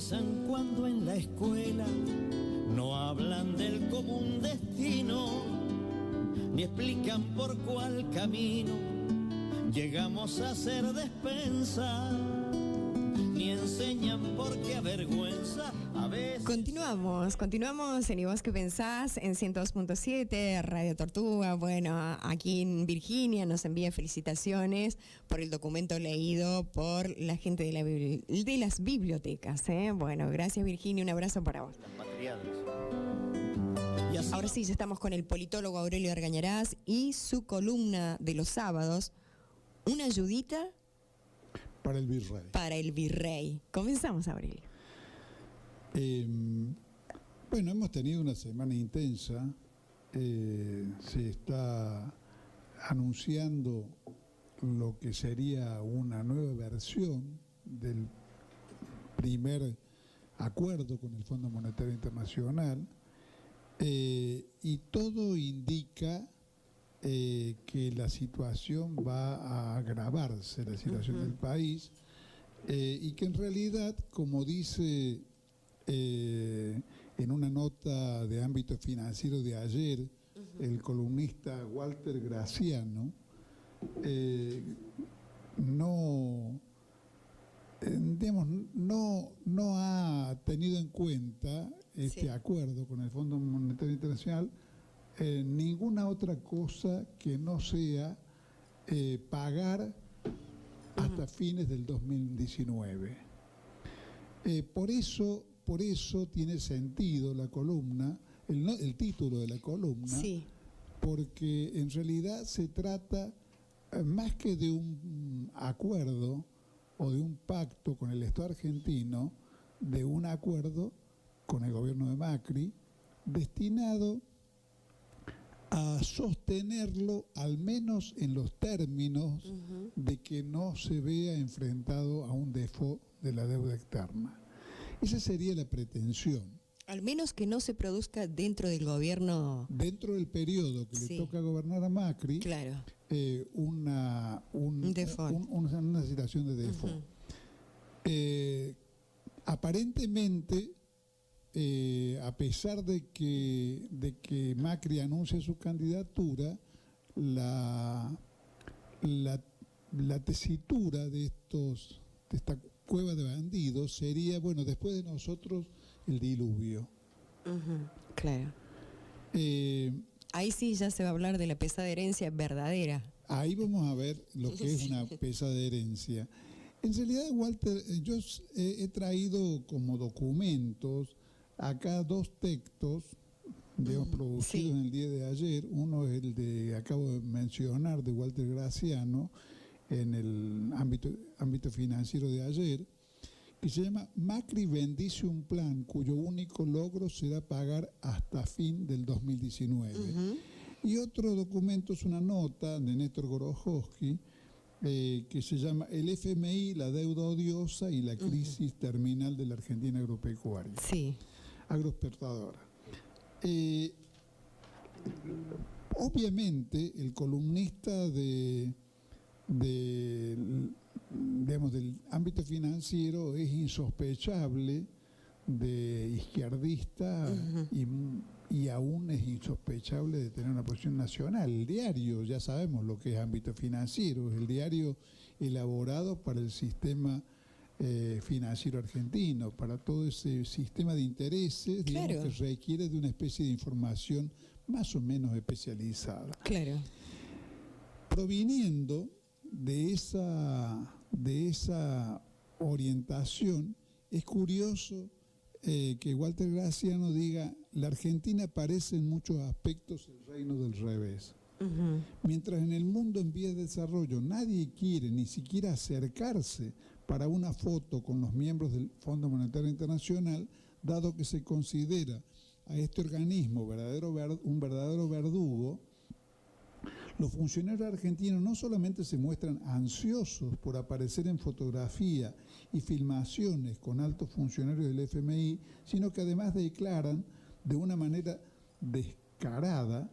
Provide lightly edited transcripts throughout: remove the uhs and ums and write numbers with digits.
expresan cuando en la escuela no hablan del común destino, ni explican por cuál camino llegamos a ser despensa, ni enseñan por qué avergüenza a veces. Continuamos en ¿Y vos qué pensás? En 102.7, Radio Tortuga. Bueno, aquí en Virginia nos envía felicitaciones por el documento leído por la gente de las bibliotecas. Bueno, gracias Virginia, un abrazo para vos. Ahora sí, ya estamos con el politólogo Aurelio Argañarás y su columna de los sábados, una ayudita para el virrey. Para el virrey. Comenzamos, Aurelio. Bueno, hemos tenido una semana intensa. Se está anunciando lo que sería una nueva versión del primer acuerdo con el Fondo Monetario Internacional, y todo indica que la situación va a agravarse, la situación del país, y que en realidad, como dice en una nota de ámbito financiero de ayer el columnista Walter Graciano, no ha tenido en cuenta este acuerdo con el Fondo Monetario Internacional ninguna otra cosa que no sea pagar hasta fines del 2019. Por eso tiene sentido la columna, el título de la columna, porque en realidad se trata más que de un acuerdo o de un pacto con el Estado argentino, de un acuerdo con el gobierno de Macri destinado a sostenerlo, al menos en los términos de que no se vea enfrentado a un default de la deuda externa. Esa sería la pretensión. Al menos que no se produzca dentro del gobierno. Dentro del periodo que le toca gobernar a Macri, claro, una situación de default. Aparentemente, a pesar de que Macri anuncia su candidatura, la tesitura de esta cueva de bandidos sería, bueno, después de nosotros el diluvio. Claro. Ahí sí ya se va a hablar de la pesada herencia verdadera. Ahí vamos a ver lo que es una pesada herencia. En realidad, Walter, yo he traído como documentos acá dos textos, producidos en el día de ayer. Uno es el de, acabo de mencionar, de Walter Graciano, en el ámbito financiero de ayer, que se llama Macri bendice un plan cuyo único logro será pagar hasta fin del 2019. Y otro documento es una nota de Néstor Gorojowski, que se llama El FMI, la deuda odiosa y la crisis terminal de la Argentina agropecuaria. Agroexportadora. Obviamente, el columnista del ámbito financiero es insospechable de izquierdista y aún es insospechable de tener una posición nacional. El diario, ya sabemos lo que es ámbito financiero, es el diario elaborado para el sistema financiero argentino, para todo ese sistema de intereses, digamos, que requiere de una especie de información más o menos especializada. Proviniendo de esa orientación, es curioso que Walter Graciano diga: la Argentina parece en muchos aspectos el reino del revés. Mientras en el mundo en vías de desarrollo nadie quiere ni siquiera acercarse para una foto con los miembros del Fondo Monetario Internacional, dado que se considera a este organismo un verdadero verdugo, los funcionarios argentinos no solamente se muestran ansiosos por aparecer en fotografía y filmaciones con altos funcionarios del FMI, sino que además declaran de una manera descarada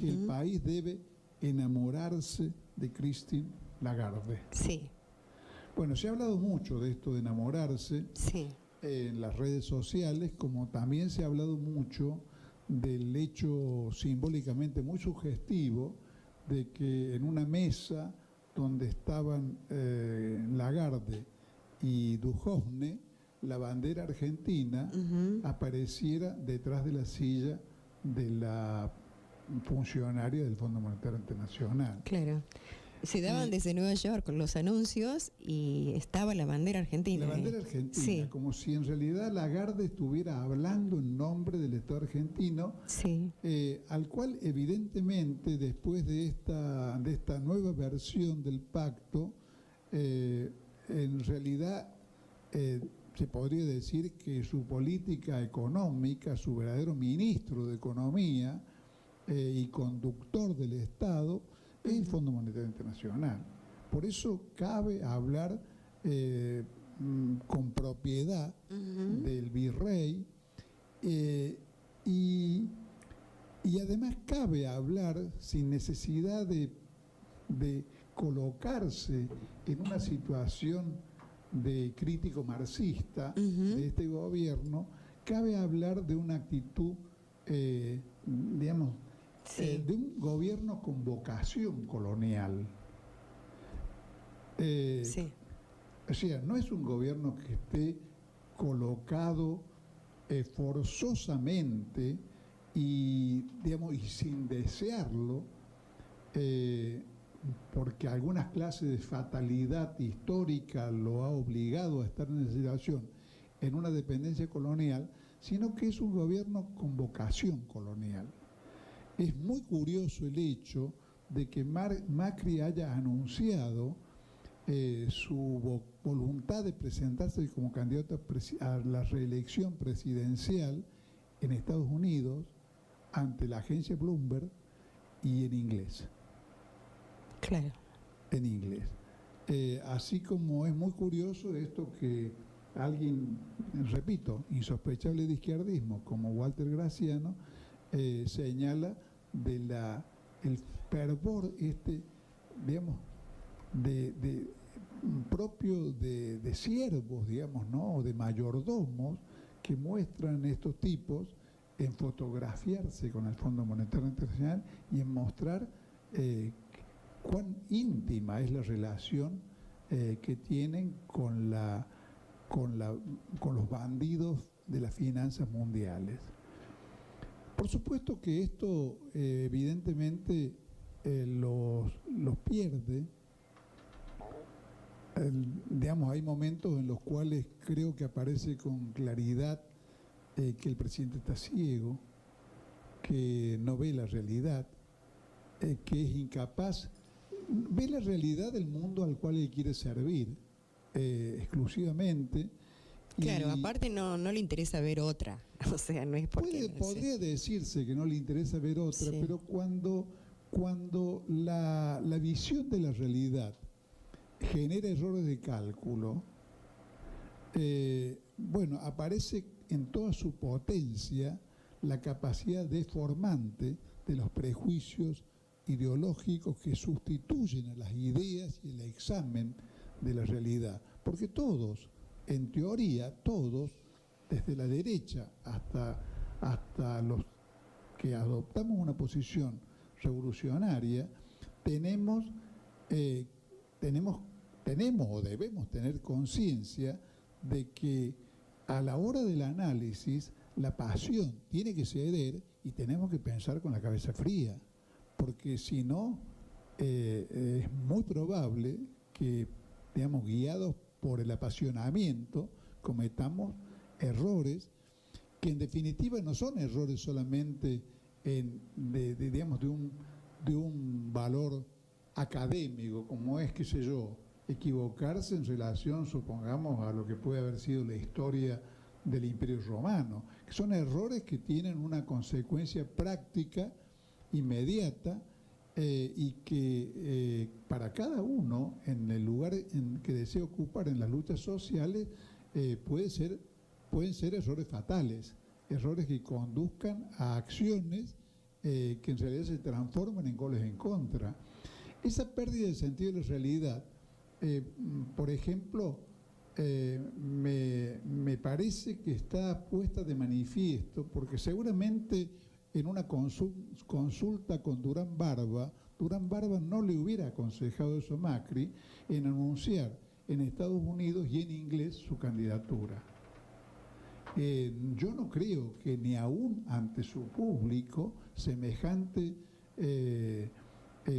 que el país debe enamorarse de Christine Lagarde. Bueno, se ha hablado mucho de esto de enamorarse. en las redes sociales, como también se ha hablado mucho del hecho simbólicamente muy sugestivo de que en una mesa donde estaban Lagarde y Duhovne, la bandera argentina apareciera detrás de la silla de la funcionaria del Fondo Monetario Internacional. Claro. Se daban desde Nueva York con los anuncios y estaba la bandera argentina. La bandera argentina, sí, como si en realidad Lagarde estuviera hablando en nombre del Estado argentino, sí, al cual evidentemente después de esta nueva versión del pacto, en realidad se podría decir que su política económica, su verdadero ministro de Economía y conductor del Estado, es el Fondo Monetario Internacional. Por eso cabe hablar con propiedad del virrey y además cabe hablar sin necesidad de colocarse en una situación de crítico marxista de este gobierno, cabe hablar de una actitud, digamos, de un gobierno con vocación colonial. sí. O sea, no es un gobierno que esté colocado forzosamente y, digamos, y sin desearlo, porque algunas clases de fatalidad histórica lo ha obligado a estar en esa situación, en una dependencia colonial, sino que es un gobierno con vocación colonial. Es muy curioso el hecho de que Macri haya anunciado su voluntad de presentarse como candidato a la reelección presidencial en Estados Unidos ante la agencia Bloomberg y en inglés. Claro. En inglés. Así como es muy curioso esto que alguien, repito, insospechable de izquierdismo, como Walter Graciano, señala el fervor digamos, propio de siervos, digamos, ¿no? O de mayordomos que muestran estos tipos en fotografiarse con el Fondo Monetario Internacional y en mostrar cuán íntima es la relación que tienen con los bandidos de las finanzas mundiales. Por supuesto que esto evidentemente los pierde. Digamos, hay momentos en los cuales creo que aparece con claridad que el presidente está ciego, que no ve la realidad, que es incapaz, ve la realidad del mundo al cual él quiere servir exclusivamente. Claro, aparte no le interesa ver otra, o sea, no es porque... Podría decirse que no le interesa ver otra, sí, pero cuando la visión de la realidad genera errores de cálculo, bueno, aparece en toda su potencia la capacidad deformante de los prejuicios ideológicos que sustituyen a las ideas y el examen de la realidad, porque todos, en teoría, todos, desde la derecha hasta los que adoptamos una posición revolucionaria, tenemos o debemos tener conciencia de que a la hora del análisis la pasión tiene que ceder y tenemos que pensar con la cabeza fría, porque si no es muy probable que, digamos, guiados por el apasionamiento, cometamos errores que en definitiva no son errores solamente digamos, de un valor académico, como es, qué sé yo, equivocarse en relación, supongamos, a lo que puede haber sido la historia del Imperio Romano, que son errores que tienen una consecuencia práctica, inmediata, y que para cada uno, en el lugar en que desea ocupar en las luchas sociales, pueden ser errores fatales, errores que conduzcan a acciones que en realidad se transforman en goles en contra. Esa pérdida de sentido de la realidad, por ejemplo, me parece que está puesta de manifiesto, porque seguramente en una consulta con Durán Barba no le hubiera aconsejado eso a Macri en anunciar en Estados Unidos y en inglés su candidatura. Yo no creo que ni aún ante su público semejante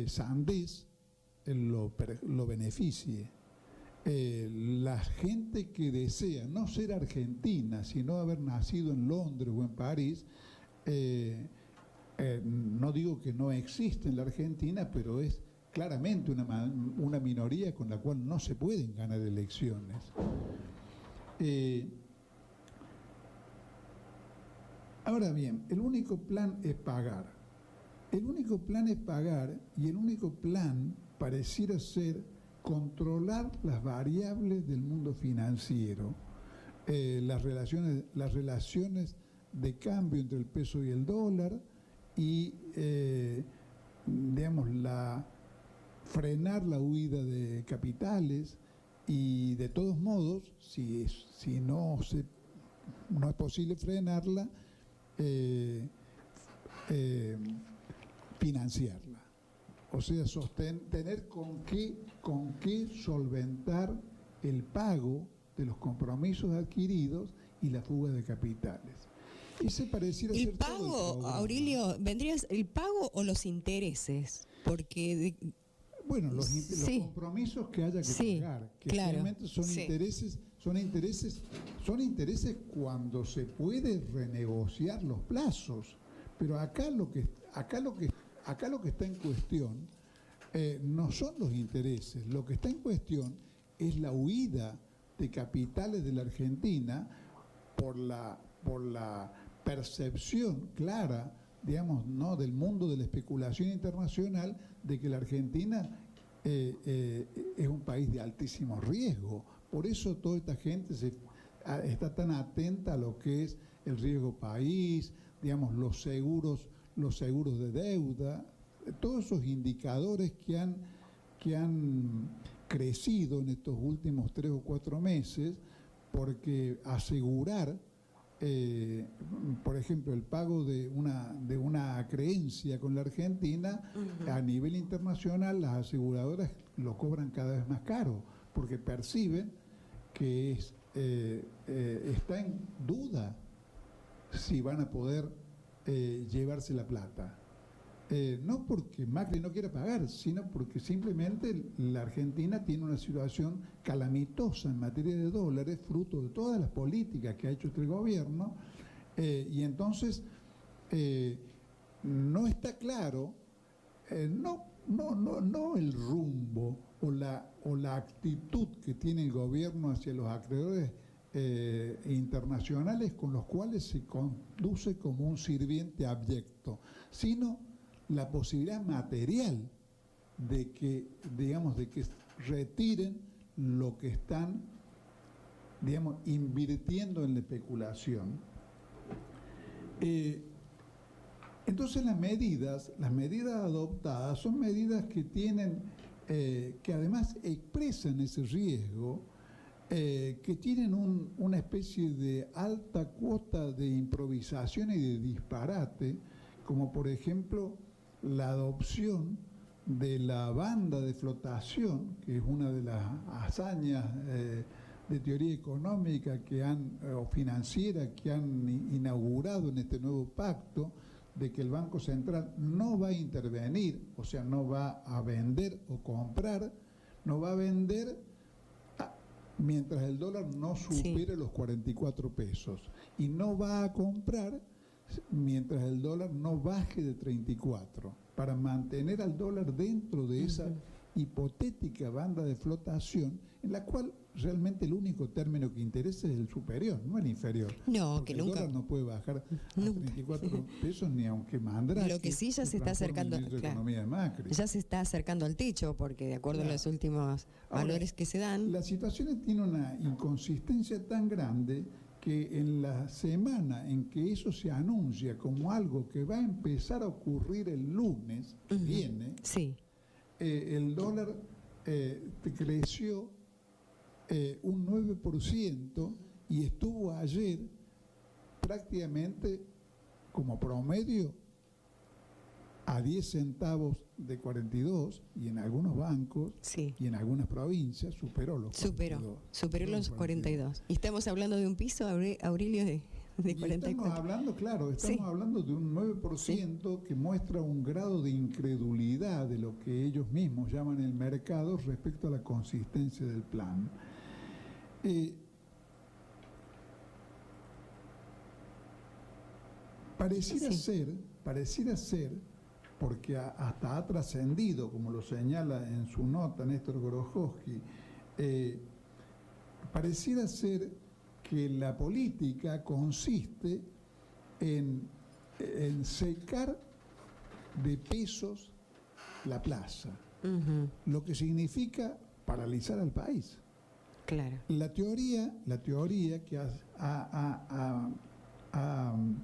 sandez lo beneficie. La gente que desea no ser argentina, sino haber nacido en Londres o en París, no digo que no existe en la Argentina, pero es claramente una minoría con la cual no se pueden ganar elecciones. Ahora bien, el único plan es pagar. El único plan es pagar, y el único plan pareciera ser controlar las variables del mundo financiero, las relaciones de cambio entre el peso y el dólar, y digamos, frenar la huida de capitales, y de todos modos, si no es posible frenarla, financiarla. O sea, tener con qué solventar el pago de los compromisos adquiridos y la fuga de capitales. Ese pareciera ser el pago, Aurelio, ¿vendrías el pago o los intereses? Porque bueno, los compromisos que haya que pagar, que realmente son intereses cuando se puede renegociar los plazos. Pero acá lo que está en cuestión no son los intereses. Lo que está en cuestión es la huida de capitales de la Argentina por la percepción clara, digamos, ¿no?, del mundo de la especulación internacional, de que la Argentina es un país de altísimo riesgo. Por eso toda esta gente está tan atenta a lo que es el riesgo país, digamos, los seguros de deuda, todos esos indicadores que han crecido en estos últimos 3 o 4 meses, porque asegurar, por ejemplo, el pago de una creencia con la Argentina, a nivel internacional las aseguradoras lo cobran cada vez más caro, porque perciben que está en duda si van a poder llevarse la plata. No porque Macri no quiera pagar, sino porque simplemente la Argentina tiene una situación calamitosa en materia de dólares, fruto de todas las políticas que ha hecho este gobierno, y entonces no está claro, no el rumbo o la actitud que tiene el gobierno hacia los acreedores internacionales, con los cuales se conduce como un sirviente abyecto, sino la posibilidad material de que retiren lo que están, digamos, invirtiendo en la especulación. Entonces las medidas adoptadas son medidas que tienen, que además expresan ese riesgo, que tienen una especie de alta cuota de improvisación y de disparate, como por ejemplo la adopción de la banda de flotación, que es una de las hazañas de teoría económica o financiera que han inaugurado en este nuevo pacto, de que el Banco Central no va a intervenir, o sea, no va a vender o comprar, no va a vender mientras el dólar no supere los 44 pesos, y no va a comprar mientras el dólar no baje de 34, para mantener al dólar dentro de esa hipotética banda de flotación, en la cual realmente el único término que interesa es el superior, no el inferior. No, que el nunca. El dólar no puede bajar a 34 pesos ni aunque Mandrake. Lo que sí ya se está acercando, ya se está acercando al techo, porque de acuerdo a los últimos valores que se dan. La situación tiene una inconsistencia tan grande que en la semana en que eso se anuncia como algo que va a empezar a ocurrir el lunes que viene, el dólar creció un 9% y estuvo ayer prácticamente como promedio a 10 centavos de 42 y en algunos bancos y en algunas provincias superó los 42. Superó los 42. Y estamos hablando de un piso, Aurelio, de 44. Estamos hablando, claro, hablando de un 9% que muestra un grado de incredulidad de lo que ellos mismos llaman el mercado respecto a la consistencia del plan. Pareciera ser, porque hasta ha trascendido, como lo señala en su nota Néstor Gorojowski, pareciera ser que la política consiste en secar de pesos la plaza, lo que significa paralizar al país. Claro. La teoría que ha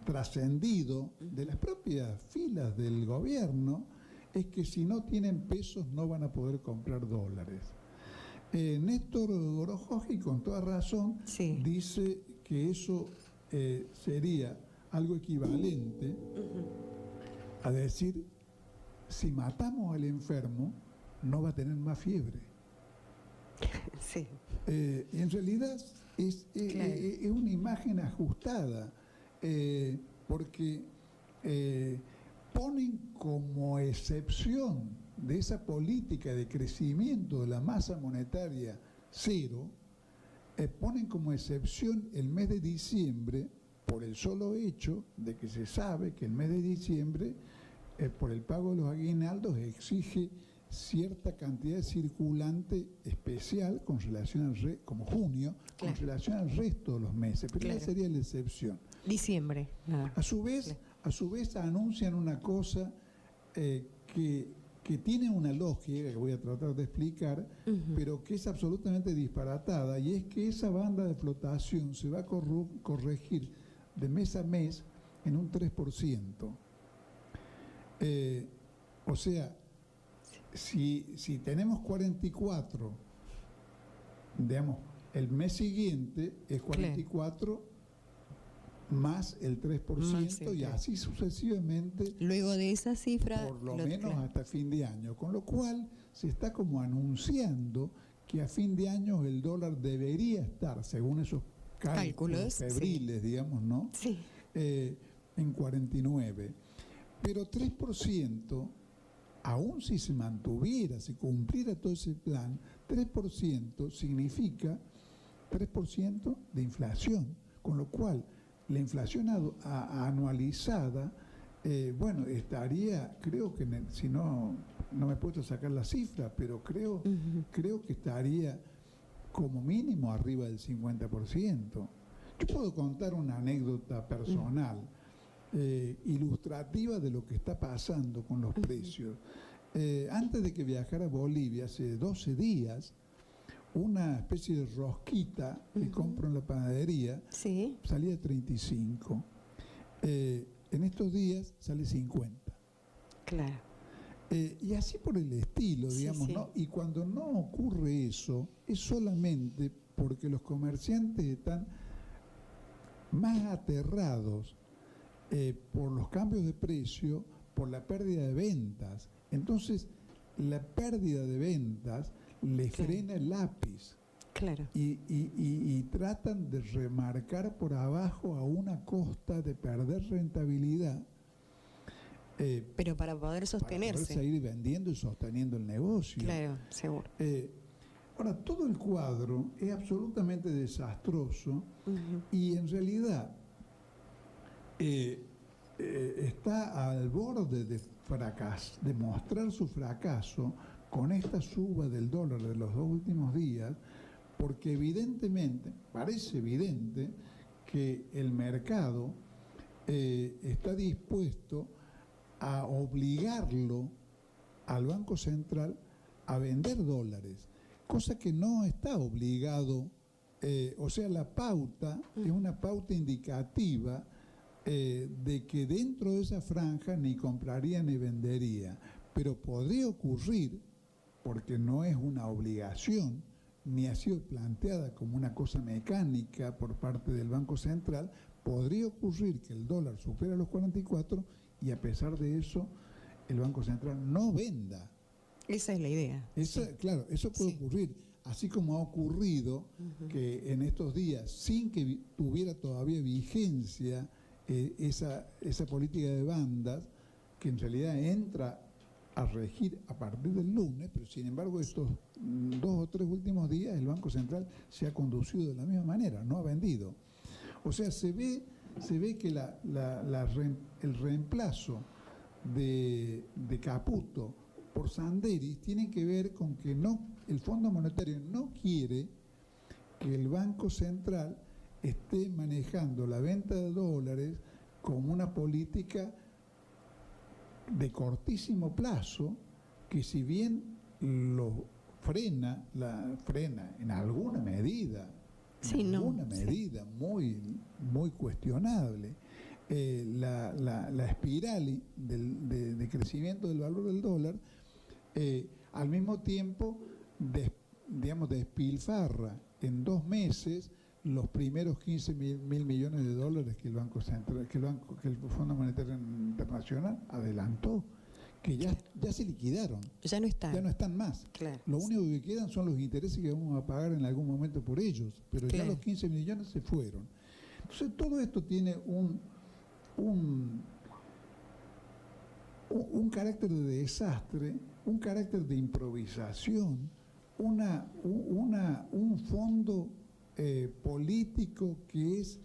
trascendido de las propias filas del gobierno es que si no tienen pesos no van a poder comprar dólares. Néstor Gorojowski, con toda razón, dice que eso sería algo equivalente a decir, si matamos al enfermo, no va a tener más fiebre. Sí. Y en realidad es una imagen ajustada, porque ponen como excepción de esa política de crecimiento de la masa monetaria cero, ponen como excepción el mes de diciembre por el solo hecho de que se sabe que el mes de diciembre, por el pago de los aguinaldos, exige cierta cantidad de circulante especial con relación como junio, con relación al resto de los meses, pero esa sería la excepción. Diciembre. A su vez anuncian una cosa que tiene una lógica que voy a tratar de explicar, pero que es absolutamente disparatada, y es que esa banda de flotación se va a corregir de mes a mes en un 3%. O sea, si tenemos 44, digamos, el mes siguiente es 44 más el 3%, y así sucesivamente. Luego de esa cifra, por lo menos hasta fin de año. Con lo cual se está como anunciando que a fin de año el dólar debería estar, según esos cálculos febriles, digamos, ¿no? Sí. En 49. Pero 3%, aún si se mantuviera, si cumpliera todo ese plan, 3% significa 3% de inflación, con lo cual la inflación anualizada, estaría, creo que, si no me he puesto a sacar la cifra, pero creo que estaría como mínimo arriba del 50%. Yo puedo contar una anécdota personal, ilustrativa de lo que está pasando con los precios. Antes de que viajara a Bolivia, hace 12 días, una especie de rosquita que compro en la panadería salía 35. En estos días sale 50. Claro. Y así por el estilo, digamos, ¿no? Y cuando no ocurre eso, es solamente porque los comerciantes están más aterrados por los cambios de precio, por la pérdida de ventas. Entonces, la pérdida de ventas le frena el lápiz. Claro. Y tratan de remarcar por abajo a una costa de perder rentabilidad. Pero para poder sostenerse. Para poder seguir vendiendo y sosteniendo el negocio. Claro, seguro. Ahora, todo el cuadro es absolutamente desastroso y en realidad está al borde de mostrar su fracaso con esta suba del dólar de los 2 últimos días, porque evidentemente, parece evidente que el mercado está dispuesto a obligarlo al Banco Central a vender dólares, cosa que no está obligado, o sea, la pauta es una pauta indicativa de que dentro de esa franja ni compraría ni vendería, pero podría ocurrir, porque no es una obligación, ni ha sido planteada como una cosa mecánica por parte del Banco Central, podría ocurrir que el dólar supera los 44 y a pesar de eso el Banco Central no venda. Esa es la idea. Claro, eso puede ocurrir, así como ha ocurrido que en estos días, sin que tuviera todavía vigencia esa política de bandas, que en realidad entra a regir a partir del lunes, pero sin embargo estos 2 o 3 últimos días el Banco Central se ha conducido de la misma manera, no ha vendido. O sea, se ve que el reemplazo de Caputo por Sanderis tiene que ver con que el Fondo Monetario no quiere que el Banco Central esté manejando la venta de dólares como una política de cortísimo plazo, que si bien lo frena en alguna medida, muy, muy cuestionable, la espiral de crecimiento del valor del dólar, al mismo tiempo despilfarra en 2 meses los primeros 15 mil millones de dólares que el Banco Central, que el Fondo Monetario Internacional adelantó, que ya se liquidaron. Ya no están más. Claro. Lo único que quedan son los intereses que vamos a pagar en algún momento por ellos, pero ya los 15 millones se fueron. Entonces todo esto tiene un carácter de desastre, un carácter de improvisación, un fondo político que es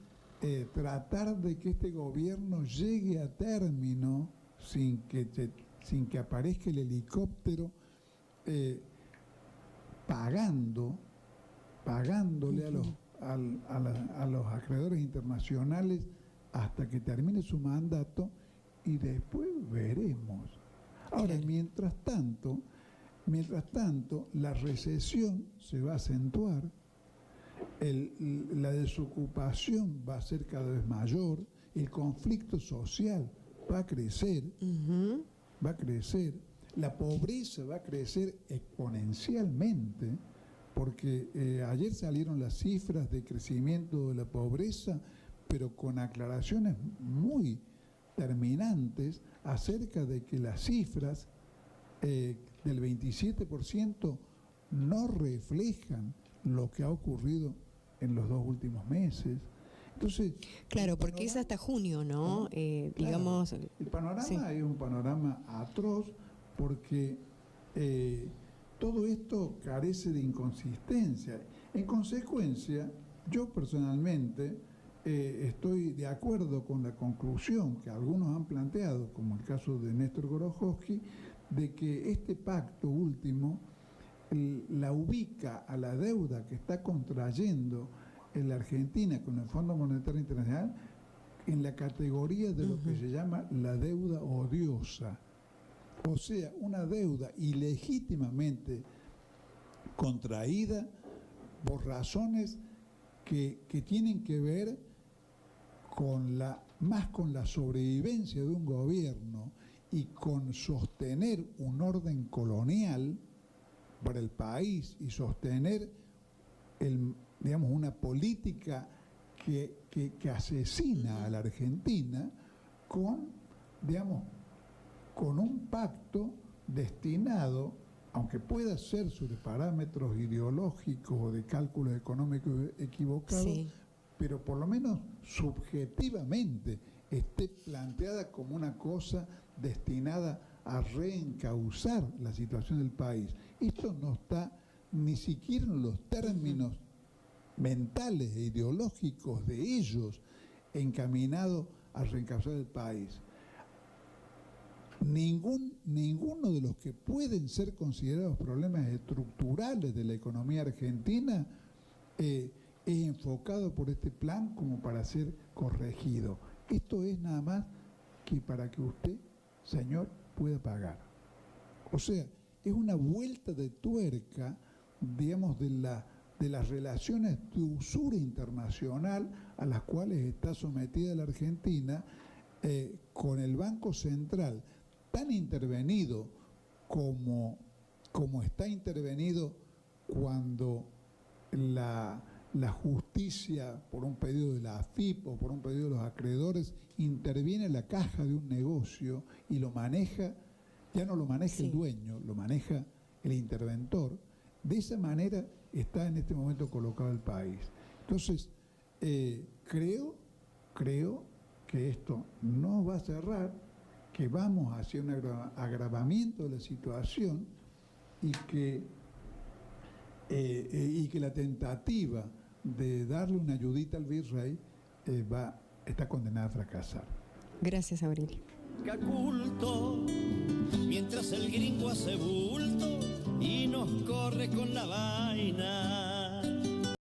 tratar de que este gobierno llegue a término sin que aparezca el helicóptero pagándole a los acreedores internacionales hasta que termine su mandato y después veremos. Ahora, mientras tanto, la recesión se va a acentuar, la desocupación va a ser cada vez mayor, el conflicto social va a crecer, la pobreza va a crecer exponencialmente, porque ayer salieron las cifras de crecimiento de la pobreza, pero con aclaraciones muy terminantes acerca de que las cifras del 27% no reflejan lo que ha ocurrido en los 2 últimos meses. Entonces, claro, porque es hasta junio, ¿no? Digamos. El panorama es un panorama atroz porque todo esto carece de inconsistencia. En consecuencia, yo personalmente estoy de acuerdo con la conclusión que algunos han planteado, como el caso de Néstor Gorojowski, de que este pacto último la ubica a la deuda que está contrayendo en la Argentina con el Fondo Monetario Internacional en la categoría de lo que se llama la deuda odiosa. O sea, una deuda ilegítimamente contraída por razones que tienen que ver más con la sobrevivencia de un gobierno y con sostener un orden colonial para el país y sostener una política que asesina a la Argentina con un pacto destinado, aunque pueda ser sobre parámetros ideológicos o de cálculos económicos equivocados, pero por lo menos subjetivamente esté planteada como una cosa destinada a reencauzar la situación del país. Esto no está ni siquiera en los términos mentales e ideológicos de ellos encaminado a reencauzar el país. Ninguno de los que pueden ser considerados problemas estructurales de la economía argentina es enfocado por este plan como para ser corregido. Esto es nada más que para que usted, señor, pueda pagar. O sea, es una vuelta de tuerca, digamos, de las relaciones de usura internacional a las cuales está sometida la Argentina, con el Banco Central tan intervenido como está intervenido cuando la justicia, por un pedido de la AFIP o por un pedido de los acreedores, interviene en la caja de un negocio y lo maneja, ya no lo maneja el dueño, lo maneja el interventor. De esa manera está en este momento colocado el país. Entonces, creo que esto no va a cerrar, que vamos hacia un agravamiento de la situación y que la tentativa de darle una ayudita al virrey está condenada a fracasar. Gracias, Aurelio. Culto, mientras el gringo hace bulto y nos corre con la vaina.